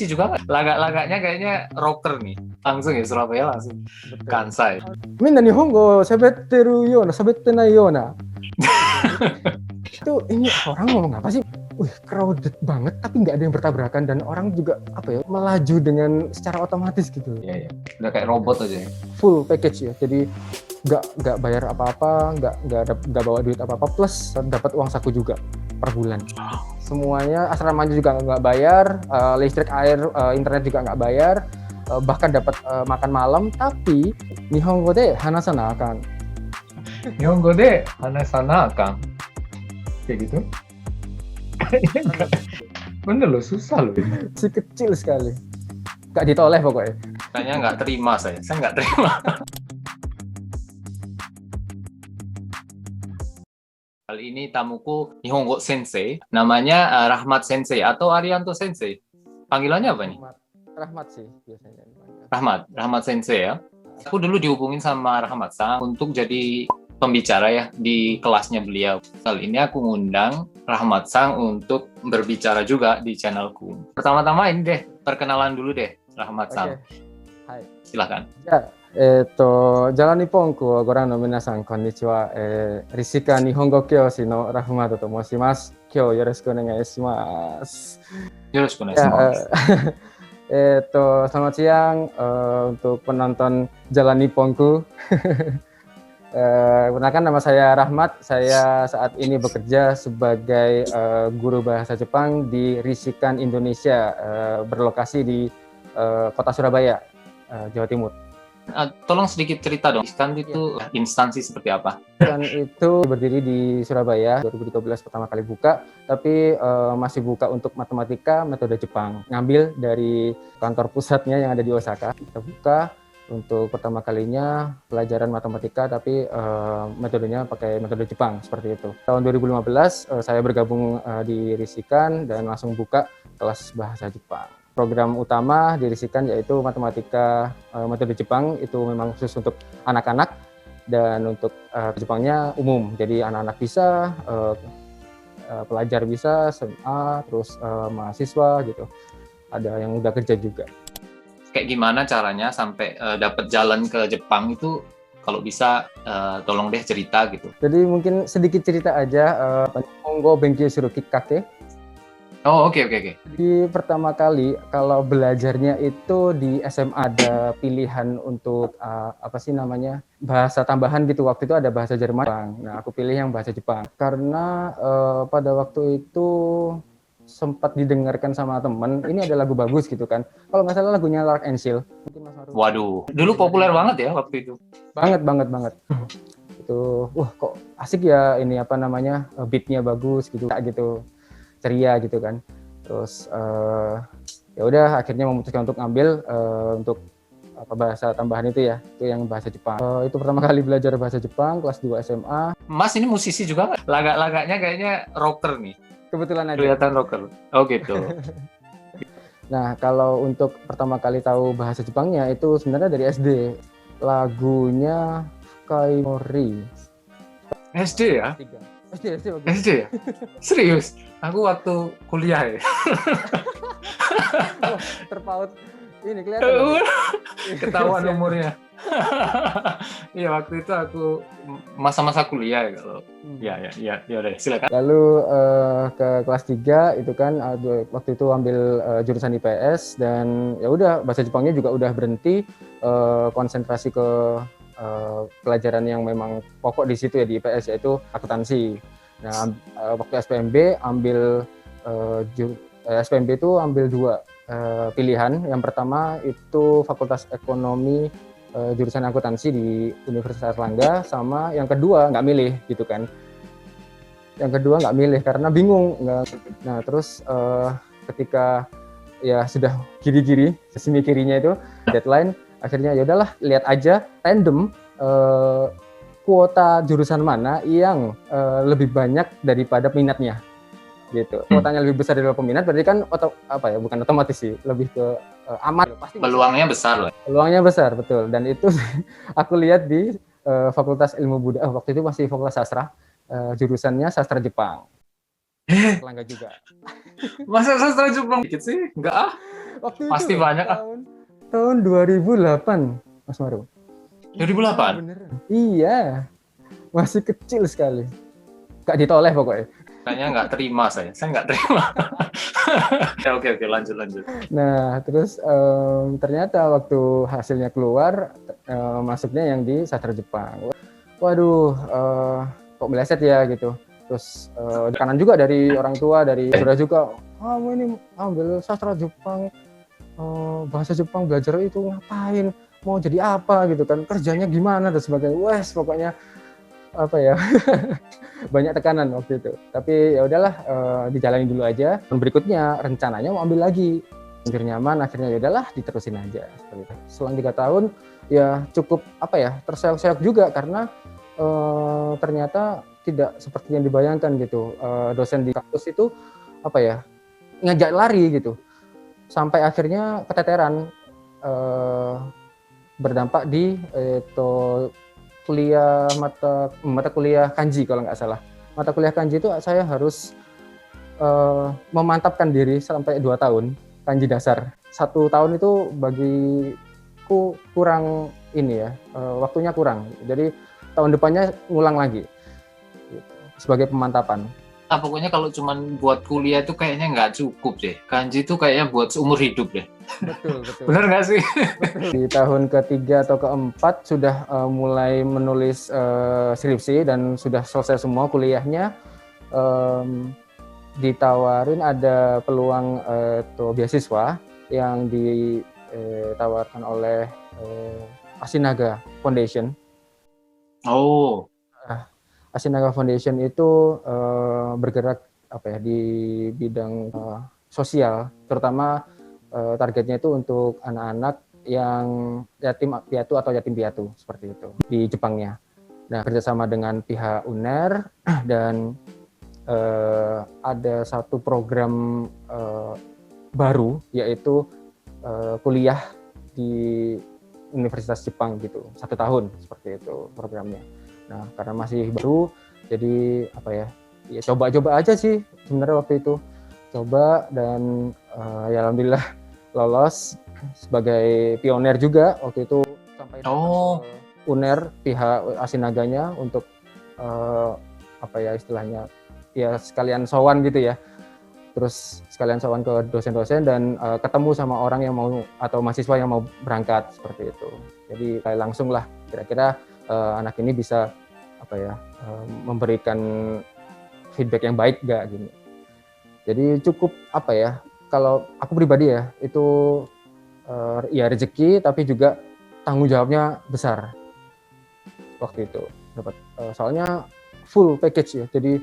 juga laga-laganya kayaknya rocker nih. Langsung ya Surabaya langsung Kansai. みんな日本語喋ってるような喋ってないような itu ini orang ngomong apa sih? Wih, crowded banget tapi nggak ada yang bertabrakan dan orang juga apa ya melaju dengan secara otomatis gitu. Iya, iya. Udah kayak robot aja ya. Full package ya. Jadi nggak bayar apa-apa, nggak bawa duit apa-apa plus dapat uang saku juga per bulan. Semuanya asramanya juga nggak bayar, listrik, air, internet juga nggak bayar, bahkan dapat makan malam. Tapi Nihongo de hanasana akan. Nihongo de hanasana akan. Kayak gitu. Bener loh, susah loh. Si kecil sekali. Nggak ditoleh pokoknya. Kayaknya nggak terima saya nggak terima. Kali ini tamuku Nihongo Sensei, namanya Rahmat Sensei atau Arianto Sensei. Panggilannya apa nih? Rahmat sih biasanya. Rahmat Sensei ya. Aku dulu dihubungin sama Rahmat Sang untuk jadi pembicara ya di kelasnya beliau. Kali ini aku ngundang Rahmat Sang untuk berbicara juga di channelku. Pertama-tama ini deh, perkenalan dulu deh Rahmat Sang. Hai. Silakan. Ya, Jalan Nipponku wo goran no minasan konnichiwa. Risika Nihongo Kyoshi no Rahmat to moshimasu. Kyou yoroshiku onegai shimasu. Yoroshiku onegai shimasu. Selamat siang untuk penonton Jalan Nipponku. Perkenalkan, nama saya Rahmat. Saya saat ini bekerja sebagai guru bahasa Jepang di Risikan Indonesia, berlokasi di kota Surabaya, Jawa Timur. Tolong sedikit cerita dong, Risikan itu instansi seperti apa? Risikan itu berdiri di Surabaya, 2013 pertama kali buka, tapi masih buka untuk matematika metode Jepang. Ngambil dari kantor pusatnya yang ada di Osaka. Kita buka untuk pertama kalinya pelajaran matematika, tapi metodenya pakai metode Jepang, seperti itu. Tahun 2015 saya bergabung di Risikan dan langsung buka kelas bahasa Jepang. Program utama di Risikan yaitu matematika metode Jepang, itu memang khusus untuk anak-anak, dan untuk Jepangnya umum. Jadi anak-anak bisa, pelajar bisa, SMA, terus mahasiswa gitu. Ada yang udah kerja juga. Kayak gimana caranya sampai dapat jalan ke Jepang itu, kalau bisa tolong deh cerita gitu. Jadi mungkin sedikit cerita aja, Nihongo Benkyou Suru Kikkake. Oh, oke. Di pertama kali kalau belajarnya itu di SMA ada pilihan untuk apa sih namanya, bahasa tambahan gitu. Waktu itu ada bahasa Jerman. Nah, aku pilih yang bahasa Jepang karena pada waktu itu sempat didengarkan sama temen, ini ada lagu bagus gitu kan. Kalau nggak salah lagunya Lark and Seal. Waduh, dulu populer banget ya waktu itu. Banget. Itu, kok asik ya ini apa namanya, beatnya bagus gitu, gitu, ceria gitu kan. Terus ya udah akhirnya memutuskan untuk ngambil untuk apa bahasa tambahan itu ya, itu yang bahasa Jepang. Itu pertama kali belajar bahasa Jepang kelas 2 SMA. Mas ini musisi juga nggak? Laga-laganya kayaknya rocker nih. Kebetulan aja. Kelihatan rocker. Oh gitu. Nah, kalau untuk pertama kali tahu bahasa Jepangnya itu sebenarnya dari SD. Lagunya Kaimori. SD ya? SD ya? Serius? Aku waktu kuliah ya. Terpaut. Ini kelihatan. Ketahuan umurnya. Iya, waktu itu aku masa-masa kuliah ya kalau. Ya udah silakan. Lalu ke kelas 3 itu kan waktu itu ambil jurusan IPS, dan ya udah bahasa Jepangnya juga udah berhenti, konsentrasi ke pelajaran yang memang pokok di situ ya di IPS, yaitu akuntansi. Nah, waktu SPMB ambil SPMB itu ambil 2 pilihan. Yang pertama itu Fakultas Ekonomi jurusan akuntansi di Universitas Erlangga, sama yang kedua nggak milih gitu kan. Yang kedua nggak milih karena bingung. Nah terus ketika ya sudah giri-giri, semi kirinya itu deadline, akhirnya ya udahlah lihat aja random kuota jurusan mana yang lebih banyak daripada minatnya gitu. Kuotanya lebih besar daripada peminat, berarti kan bukan otomatis sih, lebih ke aman. Pasti peluangnya besar lah. Peluangnya besar, betul. Dan itu aku lihat di Fakultas Ilmu Budaya, waktu itu masih Fakultas Sastra, jurusannya Sastra Jepang. Erlangga juga. Masa sastra Jepang dikit sih? Enggak ah. Waktu itu Pasti loh, banyak ah. tahun 2008, Mas Maru. 2008? Beneran. Iya, masih kecil sekali. Gak ditoleh pokoknya. Kayaknya nggak terima saya nggak terima. Ya, oke, lanjut. Nah, terus ternyata waktu hasilnya keluar, masuknya yang di sastra Jepang. Waduh, kok meleset ya gitu. Terus tekanan juga dari orang tua, dari saudara juga, kamu ini ambil sastra Jepang, bahasa Jepang, belajar itu ngapain? Mau jadi apa gitu kan? Kerjanya gimana dan sebagainya. Wes, pokoknya apa ya? Banyak tekanan waktu itu. Tapi ya udahlah, dijalani dulu aja. Dan berikutnya rencananya mau ambil lagi. Hampir nyaman, akhirnya ya udahlah diterusin aja seperti itu. Selang 3 tahun ya cukup apa ya, terseok-seok juga karena ternyata tidak seperti yang dibayangkan gitu. Dosen di kampus itu apa ya, ngajak lari gitu. Sampai akhirnya keteteran, berdampak di kuliah mata kuliah kanji kalau nggak salah. Mata kuliah kanji itu saya harus memantapkan diri sampai 2 tahun kanji dasar. 1 tahun itu bagiku kurang ini ya, waktunya kurang. Jadi tahun depannya ngulang lagi gitu, sebagai pemantapan. Nah, pokoknya kalau cuman buat kuliah itu kayaknya nggak cukup deh. Kanji itu kayaknya buat seumur hidup deh. Betul. Bener nggak sih? Betul. Di tahun ketiga atau keempat sudah mulai menulis skripsi dan sudah selesai semua kuliahnya. Ditawarin ada peluang beasiswa yang ditawarkan oleh Ashinaga Foundation. Oh, Ashinaga Foundation itu bergerak apa ya di bidang sosial, terutama targetnya itu untuk anak-anak yang yatim piatu atau yatim piatu seperti itu di Jepangnya. Nah, kerjasama dengan pihak UNER dan ada satu program baru yaitu kuliah di Universitas Jepang gitu, 1 tahun seperti itu programnya. Nah, karena masih baru, jadi apa ya coba-coba aja sih sebenarnya waktu itu. Coba dan ya alhamdulillah lolos sebagai pioner juga waktu itu sampai ke UNER pihak Asinaganya untuk apa ya istilahnya ya sekalian sowan gitu ya. Terus sekalian sowan ke dosen-dosen dan ketemu sama orang yang mau atau mahasiswa yang mau berangkat seperti itu. Jadi kayak langsung lah kira-kira anak ini bisa apa ya memberikan feedback yang baik gak gini. Jadi cukup apa ya, kalau aku pribadi ya itu ya rezeki tapi juga tanggung jawabnya besar waktu itu dapat soalnya full package ya, jadi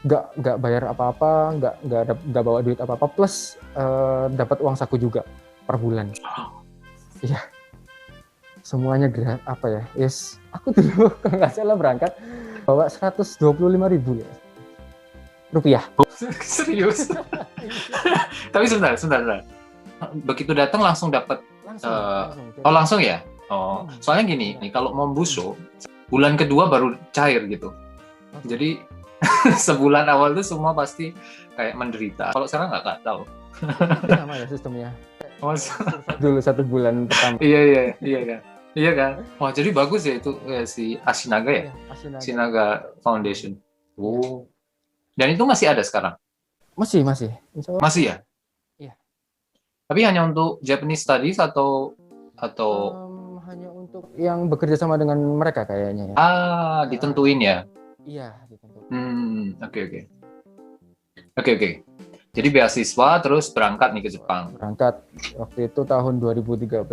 nggak bayar apa-apa, nggak bawa duit apa-apa plus dapat uang saku juga per bulan. Iya, semuanya apa ya, yes. Aku dulu kalau nggak salah berangkat bawa 125.000 ya rupiah. Serius? Tapi sebentar. Begitu datang langsung dapat. Langsung ya? Oh, soalnya gini, nih kalau mau buso, bulan kedua baru cair gitu. Jadi sebulan awal itu semua pasti kayak menderita. Kalau sekarang nggak tahu. Sama ya sistemnya. Dulu 1 bulan pertama. Iya kan. Wah, jadi bagus ya itu si Ashinaga ya? Ashinaga Foundation. Oh. Dan itu masih ada sekarang? Masih. Masih ya? Iya. Tapi hanya untuk Japanese Studies atau hanya untuk yang bekerja sama dengan mereka kayaknya ya. Ditentuin ya? Iya, ditentuin. Oke. Jadi beasiswa terus berangkat nih ke Jepang. Berangkat waktu itu tahun 2013.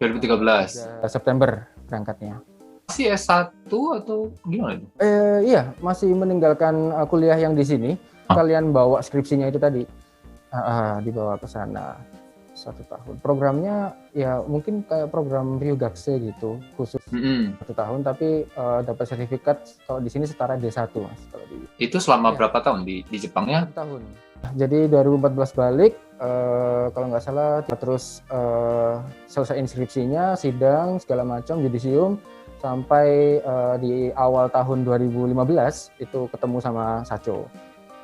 2013. September berangkatnya. Masih S1 atau gimana itu? Iya, masih meninggalkan kuliah yang di sini. Kalian bawa skripsinya itu tadi. Dibawa ke sana 1 tahun. Programnya ya mungkin kayak program Ryugakusei gitu, khusus 1 tahun, tapi dapat sertifikat kalau di sini setara D1 Mas. Kalau itu selama berapa tahun di Jepangnya? 1 tahun. Jadi 2014 balik, kalau nggak salah, terus selesai inskripsinya, sidang segala macam, yudisium, sampai di awal tahun 2015 itu ketemu sama Sacho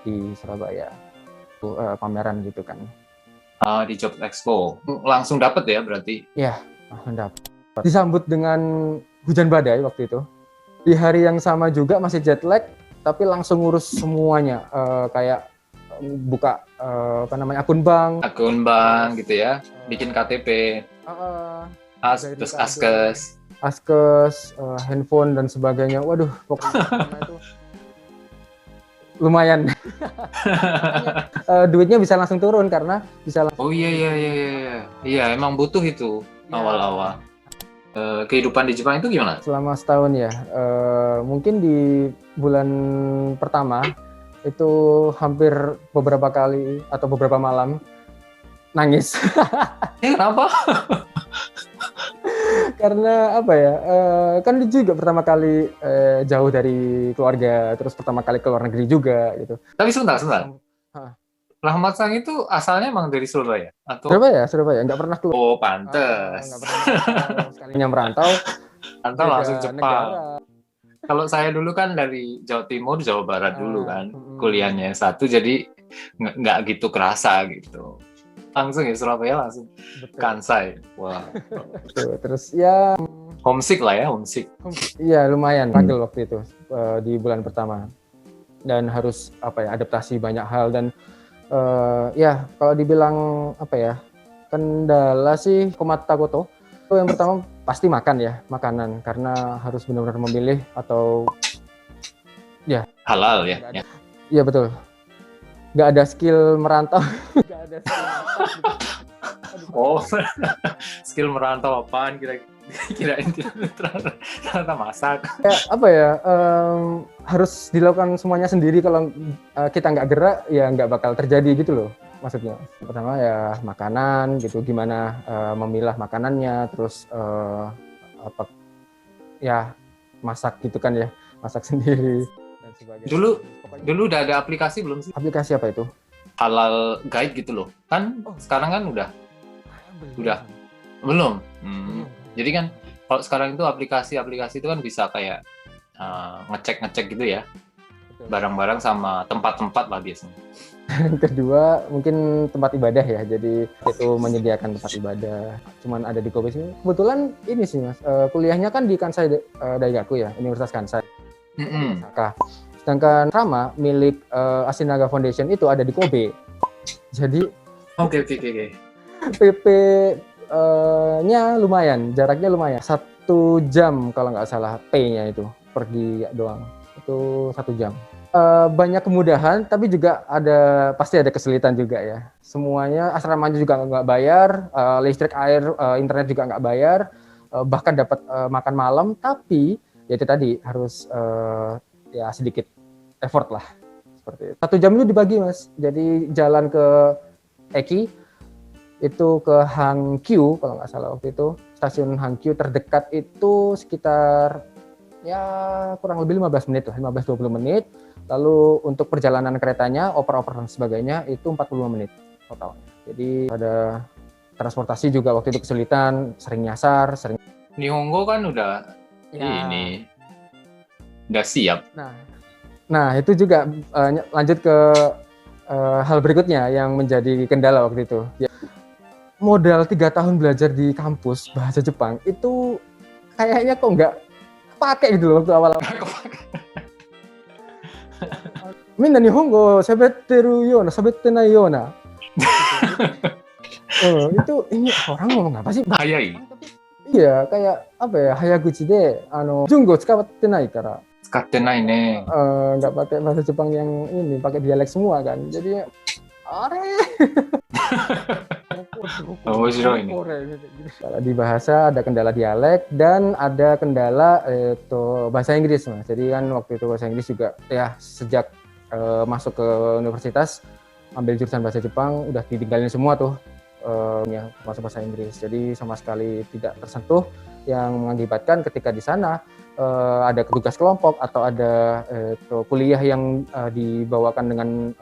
di Surabaya, pameran gitu kan. Di Job Expo. Langsung dapet ya berarti? Ya, mantap. Disambut dengan hujan badai waktu itu. Di hari yang sama juga masih jet lag, tapi langsung ngurus semuanya. Kayak buka akun bank. Akun bank gitu ya, bikin KTP, terus askes, handphone dan sebagainya. Waduh, pokoknya itu lumayan. Duitnya bisa langsung turun karena bisa langsung. Oh iya, emang butuh itu awal-awal. Kehidupan di Jepang itu gimana? Selama setahun ya, mungkin di bulan pertama itu hampir beberapa kali atau beberapa malam nangis. Kenapa? Karena apa ya, kan juga pertama kali jauh dari keluarga, terus pertama kali ke luar negeri juga gitu. Tapi sebentar. Rahmat Sang itu asalnya emang dari Surabaya? Atau? Surabaya, nggak pernah keluar. Oh, pantes. Nggak pernah sekalinya merantau. Langsung Jepang. Kalau saya dulu kan dari Jawa Timur, Jawa Barat dulu kan, kuliahnya satu, jadi nggak gitu kerasa gitu. Langsung ya Surabaya langsung. Betul. Kansai. Wah. Terus ya homesick lah ya, homesick. Iya, lumayan struggle waktu itu di bulan pertama. Dan harus adaptasi banyak hal dan ya kalau dibilang kendala sih komata koto. Yang pertama pasti makanan karena harus benar-benar memilih atau ya halal ya. Iya betul. Nggak ada skill merantau. Nggak ada skill Oh, skill merantau apaan kirain ternyata masak. Harus dilakukan semuanya sendiri. Kalau kita nggak gerak ya nggak bakal terjadi gitu loh maksudnya. Pertama ya makanan gitu, gimana memilah makanannya, terus masak gitu kan ya, masak sendiri dan sebagainya. Dulu udah ada aplikasi belum sih? Aplikasi apa itu? Halal Guide gitu loh. Kan sekarang kan udah belum. Jadi kan kalau sekarang itu aplikasi itu kan bisa kayak ngecek gitu ya. Barang-barang sama tempat-tempat lah biasanya. Kedua mungkin tempat ibadah ya, jadi itu menyediakan tempat ibadah. Cuman ada di Kobe sini. Kebetulan ini sih mas, kuliahnya kan di Kansai Daigaku ya, Universitas Kansai. Sedangkan Rama milik Ashinaga Foundation itu ada di Kobe. Jadi Oke. PP-nya lumayan, jaraknya lumayan. 1 jam kalau nggak salah P-nya itu, pergi doang. Itu 1 jam. Banyak kemudahan, tapi juga pasti ada kesulitan juga ya. Semuanya asramanya juga nggak bayar, listrik, air, internet juga nggak bayar, bahkan dapat makan malam. Tapi ya itu tadi harus ya sedikit effort lah seperti itu. 1 jam itu dibagi mas. Jadi jalan ke Eki itu ke Hangkyu kalau nggak salah waktu itu, stasiun Hangkyu terdekat itu sekitar ya kurang lebih 15 menit lah, 15-20 menit. Lalu untuk perjalanan keretanya, oper-oper dan sebagainya itu 45 menit total. Jadi ada transportasi juga waktu itu kesulitan, sering nyasar, Nihongo kan udah udah siap. Nah itu juga lanjut ke hal berikutnya yang menjadi kendala waktu itu. Ya, modal 3 tahun belajar di kampus bahasa Jepang itu kayaknya kok nggak pakai gitu loh waktu awal-awal. Minna Nihongo sabetteru yona, sabettenai yona. Itu ini orang ngomong apa sih? Hayai. Iya, kayak hayaguchi de jungo tsukatte nai kara. Tsukatte nai ne. Nggak pakai bahasa Jepang yang ini, pakai dialek semua kan. Jadi ini. Kalau di bahasa ada kendala dialek dan ada kendala bahasa Inggris mas. Jadi kan waktu itu bahasa Inggris juga ya sejak masuk ke universitas ambil jurusan bahasa Jepang udah ditinggalin semua tuh masuk bahasa Inggris. Jadi sama sekali tidak tersentuh yang mengakibatkan ketika di sana ada tugas kelompok atau ada kuliah yang dibawakan dengan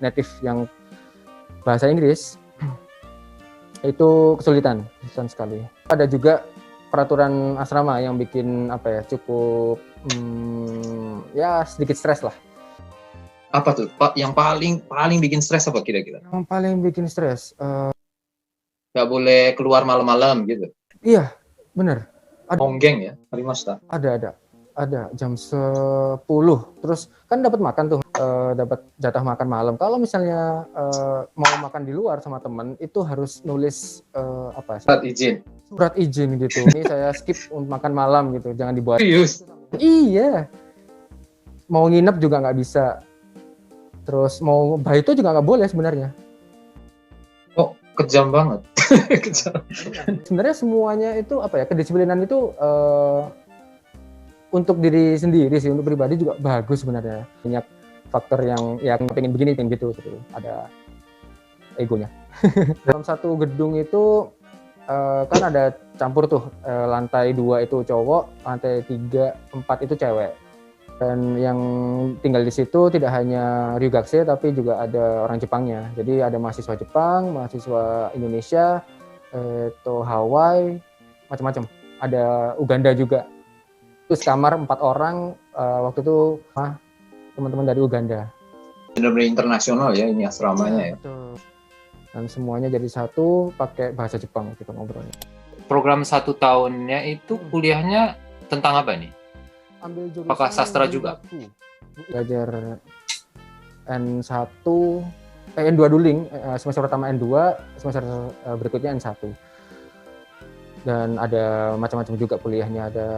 native yang bahasa Inggris itu kesulitan sekali. Ada juga peraturan asrama yang bikin cukup ya sedikit stres lah. Apa tuh Pak yang paling bikin stres apa kira-kira? Yang paling bikin stres, Nggak boleh keluar malam-malam gitu. iya, bener. Honggeng ya, Harimasta. Ada jam 10. Terus kan dapat makan tuh, dapat jatah makan malam. Kalau misalnya mau makan di luar sama temen, itu harus nulis apa sih? Surat Surat izin izin. gitu. Ini saya skip untuk makan malam gitu, jangan dibuat. Serius? Iya. Mau nginep juga nggak bisa. Terus mau baito juga nggak boleh sebenarnya. Oh, kejam banget. Kejam. Sebenarnya semuanya itu apa ya, kedisiplinan itu untuk diri sendiri sih, untuk pribadi juga bagus sebenarnya. Banyak faktor yang pengen begini, pengen gitu. Ada egonya. Dalam satu gedung itu kan ada campur tuh, lantai 2 itu cowok, lantai 3, 4 itu cewek. Dan yang tinggal di situ tidak hanya Ryugaksei tapi juga ada orang Jepangnya. Jadi ada mahasiswa Jepang, mahasiswa Indonesia, Hawaii, macam-macam. Ada Uganda juga. Terus kamar 4 orang, waktu itu teman-teman dari Uganda. Benar-benar internasional ya ini asramanya ya. Betul. Dan semuanya jadi satu pakai bahasa Jepang kita ngobrolnya. Program 1 tahunnya itu kuliahnya tentang apa nih? Ambil jurusan Apakah sastra juga? Belajar N1, N2 dulu, semester pertama N2, semester berikutnya N1. Dan ada macam-macam juga kuliahnya, ada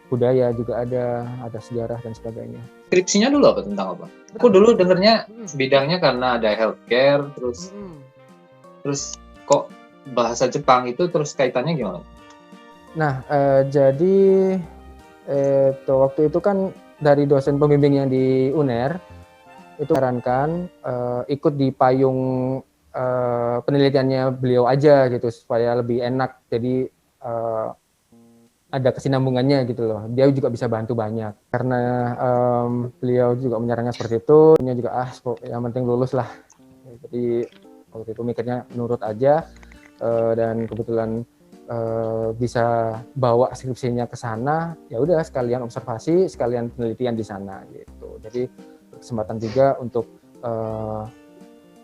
budaya juga ada sejarah dan sebagainya. Skripsinya dulu apa tentang apa? Aku dulu dengernya bidangnya karena ada healthcare, terus kok bahasa Jepang itu terus kaitannya gimana? Nah, jadi waktu itu kan dari dosen pembimbing yang di UNER itu sarankan ikut di payung penelitiannya beliau aja gitu supaya lebih enak. Jadi ada kesinambungannya gitu loh. Dia juga bisa bantu banyak karena beliau juga menyarankan seperti itu. Dia juga yang penting lulus lah. Jadi waktu itu mikirnya nurut aja dan kebetulan bisa bawa skripsinya ke sana. Ya udah sekalian observasi, sekalian penelitian di sana gitu. Jadi kesempatan juga untuk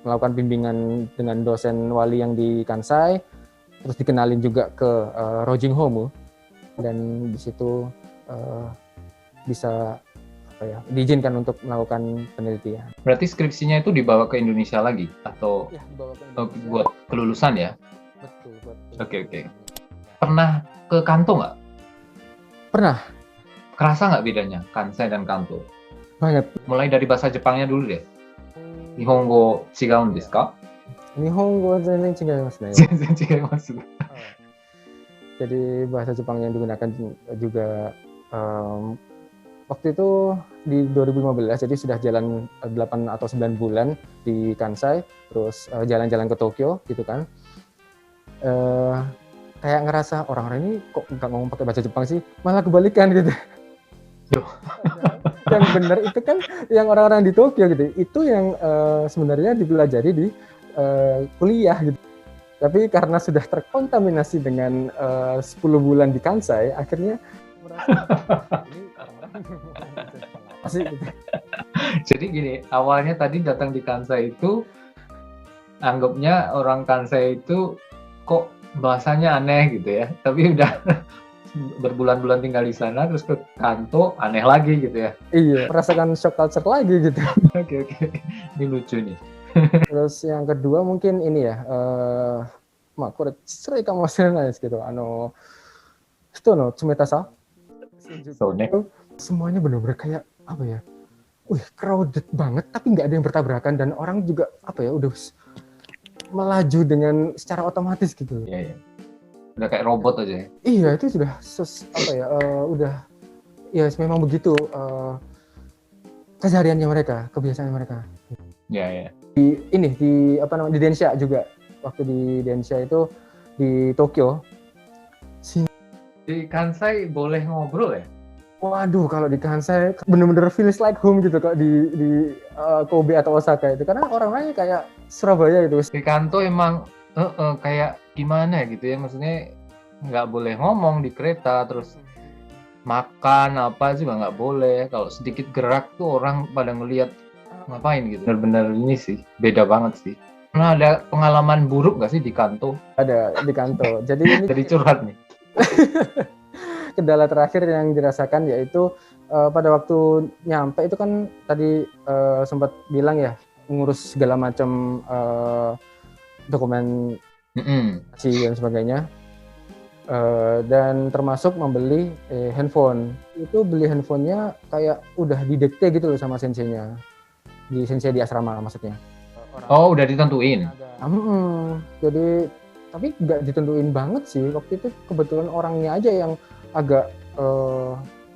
melakukan bimbingan dengan dosen wali yang di Kansai, terus dikenalin juga ke Rojing Homu. Dan di situ bisa diizinkan untuk melakukan penelitian. Berarti skripsinya itu dibawa ke Indonesia lagi atau ya, dibawa ke Indonesia. Buat kelulusan ya? Betul. Oke. Pernah ke Kanto nggak? Pernah. Kerasa nggak bedanya Kansai dan Kanto? Banget. Mulai dari bahasa Jepangnya dulu deh. Nihongo chigaun desu ka? Nihongo zenzen chigaimasu ne. Zenzen chigaimasu. Jadi bahasa Jepang yang digunakan juga waktu itu di 2015, jadi sudah jalan 8 atau 9 bulan di Kansai, terus jalan-jalan ke Tokyo gitu kan. Kayak ngerasa orang-orang ini kok nggak ngomong pakai bahasa Jepang sih, malah kebalikan gitu. Yang benar itu kan yang orang-orang di Tokyo gitu, itu yang sebenarnya dipelajari di kuliah gitu. Tapi karena sudah terkontaminasi dengan 10 bulan di Kansai, akhirnya merasa ini gitu. Jadi gini, awalnya tadi datang di Kansai itu anggapnya orang Kansai itu kok bahasanya aneh gitu ya. Tapi udah berbulan-bulan tinggal di sana terus ke Kanto aneh lagi gitu ya. Iya, merasakan shock culture lagi gitu. Oke. Ini lucu nih. Terus yang kedua mungkin ini ya, kore tsurai ka mo shiranai desu kedo, hito no tsumeta sa. Semuanya benar-benar kayak apa ya? Crowded banget tapi nggak ada yang bertabrakan dan orang juga udah melaju dengan secara otomatis gitu. Iya. Udah kayak robot aja ya. Iya, itu sudah udah ya memang begitu kesehariannya mereka, kebiasaan mereka. Iya. Di Densha juga. Waktu di Densha itu di Tokyo. Di Kansai boleh ngobrol ya? Waduh, kalau di Kansai bener-bener feels like home gitu kok di Kobe atau Osaka itu. Karena orang-orangnya kayak Surabaya gitu. Di Kanto emang kayak gimana gitu ya, maksudnya nggak boleh ngomong di kereta, terus makan apa juga nggak boleh. Kalau sedikit gerak tuh orang pada ngelihat ngapain gitu. Benar-benar ini sih beda banget sih. Pernah ada pengalaman buruk nggak sih di kantor? Ada di kantor. Jadi ini Jadi curhat nih. kendala terakhir yang dirasakan yaitu pada waktu nyampe itu kan tadi sempat bilang ya, ngurus segala macam dokumentasi dan sebagainya. Dan termasuk membeli handphone. Itu beli handphonenya kayak udah didikte gitu loh sama senseinya. Di sensei di asrama maksudnya. Oh, udah ditentuin. Jadi tapi nggak ditentuin banget sih. Waktu itu kebetulan orangnya aja yang agak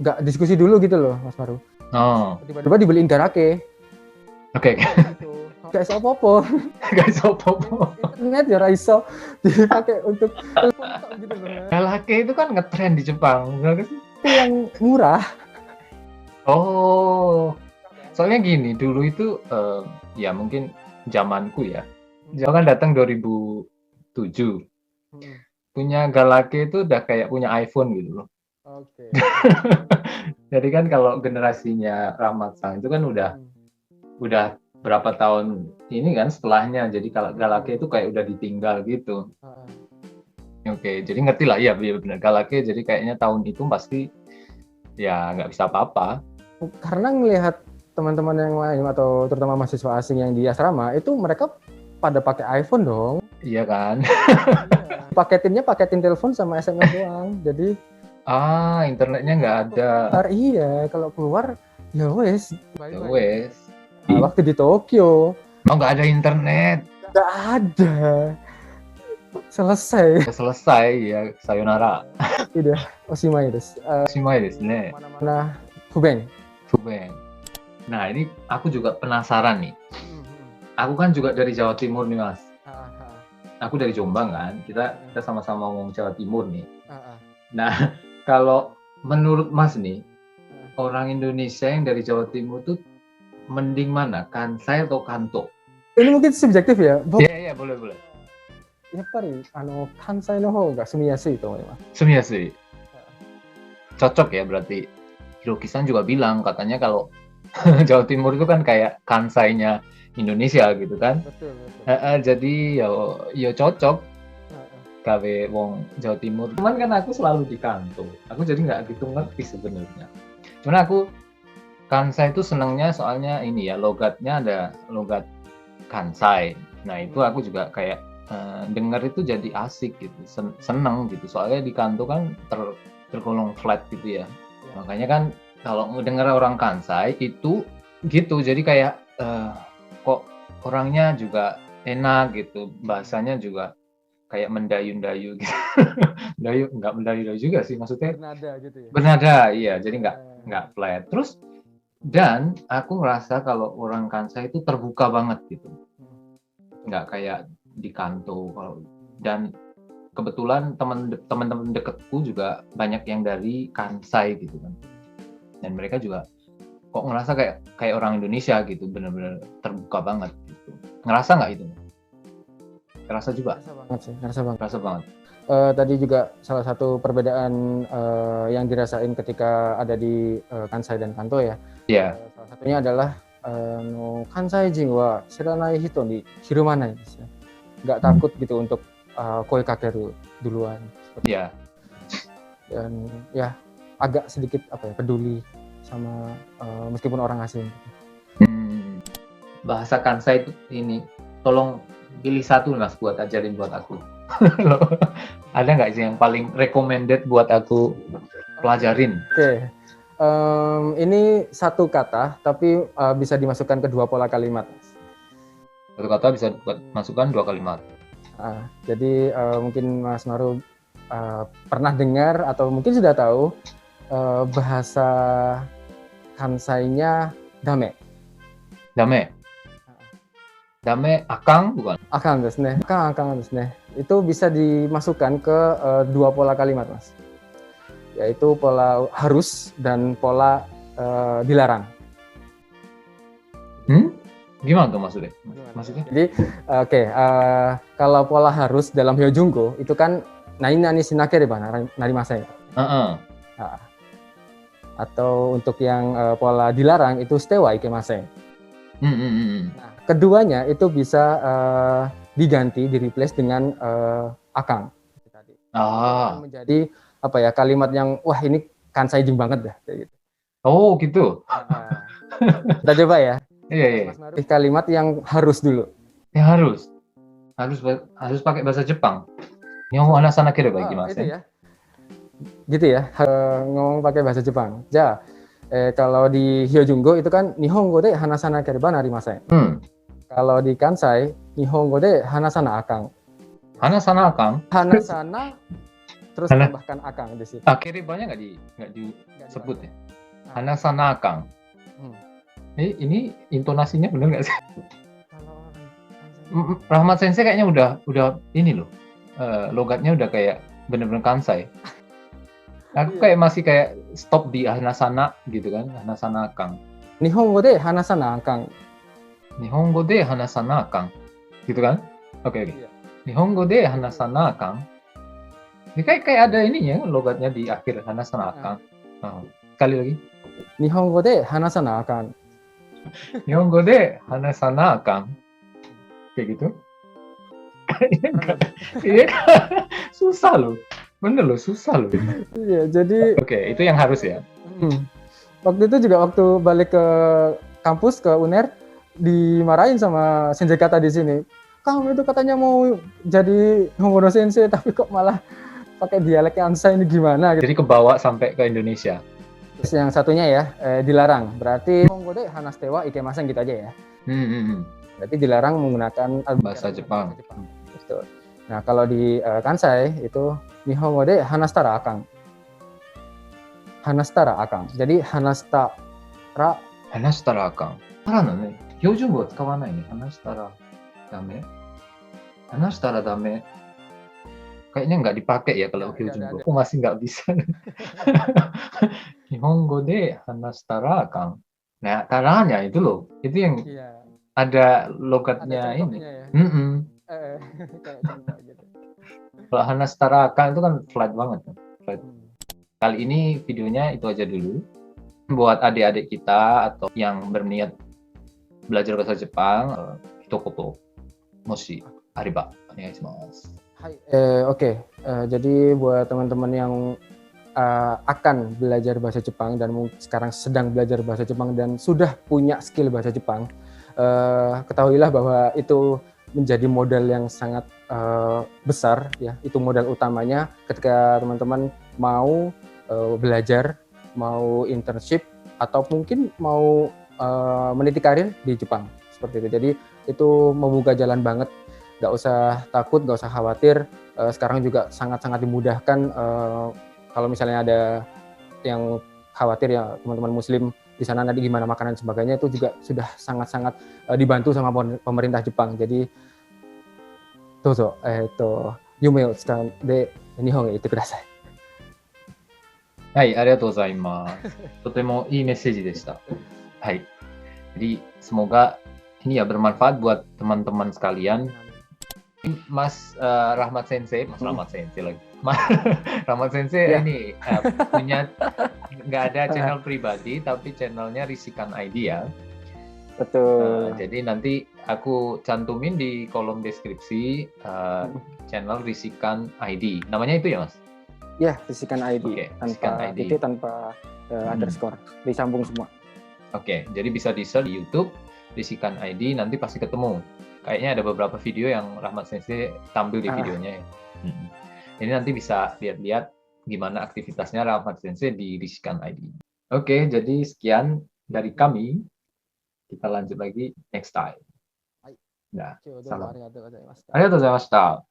nggak diskusi dulu gitu loh, Mas Maru. Oh. Tiba-tiba dibeliin Garake. Oke. Gak iso apa-apa. Gak iso apa-apa. Internet ya raiso dipakai untuk telepon gitu loh. Garake itu kan ngetren di Jepang, benar sih? Itu yang murah. Oh. Soalnya gini, dulu itu ya mungkin zamanku ya. Dia kan datang 2007. Punya Garake itu udah kayak punya iPhone gitu loh. Oke. Jadi kan kalau generasinya Rahmat-san itu kan udah berapa tahun ini kan setelahnya, jadi kalau Garake itu kayak udah ditinggal gitu. Oke, jadi ngerti lah, ya benar Garake, jadi kayaknya tahun itu pasti ya nggak bisa apa-apa. Karena ngelihat teman-teman yang lain atau terutama mahasiswa asing yang di asrama itu mereka pada pakai iPhone dong. Iya kan? Paketin telepon sama SMS doang, jadi internetnya nggak ada. Iya, kalau keluar ya wes. Nah, waktu di Tokyo. Nggak ada internet. Nggak ada. Selesai ya, sayonara. Udah, oshimai desu. Oshimai desu ne. Mana Fubeng. Nah, ini aku juga penasaran nih. Aku kan juga dari Jawa Timur nih, Mas. Aku dari Jombang kan. Kita sama-sama ngomong Jawa Timur nih. Nah, kalau menurut Mas nih, orang Indonesia yang dari Jawa Timur tuh mending mana? Kansai atau Kanto? Ini mungkin subjektif ya? Iya, boleh. やっぱり関西の方が住みやすいと思います。 Sumiyasui. Cocok ya berarti. Hiroki-san juga bilang katanya kalau Jawa Timur itu kan kayak Kansai-nya Indonesia gitu kan. Betul. Jadi ya cocok KW wong Jawa Timur. Cuman kan aku selalu di Kanto. Aku jadi nggak gitu ngerti sebenarnya. Cuman aku Kansai itu senangnya soalnya ini ya, logatnya ada logat Kansai. Nah itu aku juga kayak dengar itu jadi asik gitu, seneng gitu. Soalnya di Kanto kan tergolong flat gitu ya. Makanya kan kalau mendengar orang Kansai itu gitu, jadi kayak kok orangnya juga enak gitu, bahasanya juga kayak mendayu-dayu gitu. Nggak mendayu-dayu juga sih, maksudnya bernada gitu ya. Bernada, iya, jadi nggak flat. Terus dan aku ngerasa kalau orang Kansai itu terbuka banget gitu, nggak kayak di Kanto. Dan kebetulan teman-teman deketku juga banyak yang dari Kansai gitu kan, dan mereka juga kok ngerasa kayak orang Indonesia gitu, benar-benar terbuka banget gitu. Ngerasa nggak itu? Ngerasa juga? Ngerasa banget. Tadi juga salah satu perbedaan yang dirasain ketika ada di Kansai dan Kanto ya. Iya. Salah satunya adalah Kansai-jin wa shiranai hito ni hirumanai. Nggak takut gitu untuk koi kakeru duluan. Iya. Dan ya agak sedikit peduli sama meskipun orang asing. Bahasa Kansai itu ini, tolong pilih satu Mas buat ajarin buat aku. Ada nggak sih yang paling recommended buat aku pelajarin? Oke. Ini satu kata tapi bisa dimasukkan ke dua pola kalimat. Satu kata bisa masukkan dua kalimat. Jadi mungkin Mas Maru pernah dengar atau mungkin sudah tahu bahasa Kansai-nya dame. Dame akang bukan? Akang desu ne. Akang desu ne. Itu bisa dimasukkan ke dua pola kalimat, Mas. Yaitu pola harus dan pola dilarang. Gimana tuh maksudnya? Jadi kalau pola harus dalam Hyojungo itu kan nani nani shinakereba narimasai. atau untuk yang pola dilarang itu shite wa ikemasen. Nah, keduanya itu bisa diganti, di-replace dengan akang. Ah, Menjadi apa ya, kalimat yang wah ini kansaijin banget dah kayak gitu. oh gitu. Kita coba ya. Iya, iya. Mas Maruf, kalimat yang harus dulu. Ya harus pakai bahasa Jepang. Nihongo hanasanakere ba Itu ikimasen? ya. Gitu ya, ngomong pakai bahasa Jepang. Kalau di Hyojungo itu kan Nihongo de hanasanakereba narimasen. Kalau di Kansai, Nihongo de hanasana akang. Hanasana akang? Hanasana terus tambahkan akang di situ. Kerebanya nggak disebut ya? Hanasana akang. Ini intonasinya benar nggak sih? Rahmat Sensei kayaknya udah ini loh, logatnya udah kayak bener-bener Kansai. Aku kayak masih kayak stop di Hanasana gitu kan, Hanasana akang. Nihongo de hanasana akang. Nihongo de hanasana akang, gitu kan? Oke. Nihongo de hanasana akang. Ini kayak ada ininya logatnya di akhir Hanasana akang. Sekali lagi. Nihongo de hanasana akang. Nihongo de hanasana akang. Kayak gitu. Iya, susah loh. Bener loh, susah loh. Iya, jadi Oke, itu yang harus ya. Waktu itu juga waktu balik ke kampus ke UNER dimarahin sama sensei kata di sini. Kamu itu katanya mau jadi Hongono sensei tapi kok malah pakai dialek Kansai, ini gimana? Jadi kebawa sampai ke Indonesia. Terus yang satunya ya dilarang. Berarti Hongo de hanastewa ikemasen gitu aja ya. Berarti dilarang menggunakan bahasa Jepang. Betul. Nah, kalau di Kansai itu Nihongo de hanastara akang. Hanastara akang. Jadi hanastara akang. Karena nih, Hyojungo tsukawanai nih. Hanastara dame. Hanastara dame. Kayaknya nggak dipakai ya kalau Hyojungo. Aku masih nggak bisa. Nihongo de hanastara akang. Nah, taranya itu loh. Itu yang ada logatnya ini. Kalau hanastara akang itu kan flat banget. Kali ini videonya itu aja dulu. Buat adik-adik kita atau yang berniat belajar bahasa Jepang, hitokoto moshi ariba onegaishimasu. Oke. Jadi buat teman-teman yang akan belajar bahasa Jepang dan sekarang sedang belajar bahasa Jepang dan sudah punya skill bahasa Jepang, ketahuilah bahwa itu menjadi modal yang sangat besar ya. Itu modal utamanya ketika teman-teman mau belajar, mau internship atau mungkin mau meniti karir di Jepang seperti itu. Jadi itu membuka jalan banget. Nggak usah takut, nggak usah khawatir. Sekarang juga sangat-sangat dimudahkan. Kalau misalnya ada yang khawatir ya teman-teman Muslim di sana nanti gimana makanan dan sebagainya, itu juga sudah sangat-sangat dibantu sama pemerintah Jepang. Jadi dozo yume o tsukande nihon e itte kudasai. Hai, arigatou gozaimasu. Totemo ii message deshita. Hai. Jadi semoga ini ya bermanfaat buat teman-teman sekalian. Mas Rahmat Sensei, Mas Rahmat Sensei lagi. Rahmat Sensei ini punya nggak ada channel pribadi tapi channelnya Risikan ID ya. Betul. Jadi nanti aku cantumin di kolom deskripsi channel Risikan ID. Namanya itu ya Mas? Ya, Risikan ID. Okay, tanpa titik, tanpa underscore, disambung semua. Oke, jadi bisa di-search di YouTube Risikan ID, nanti pasti ketemu. Kayaknya ada beberapa video yang Rahmat Sensei tampil di videonya ya. Ini nanti bisa lihat-lihat gimana aktivitasnya Rahmat Sensei di Risikan ID. Oke, jadi sekian dari kami. Kita lanjut lagi next time. Nah, salam. Arigatou gozaimashita.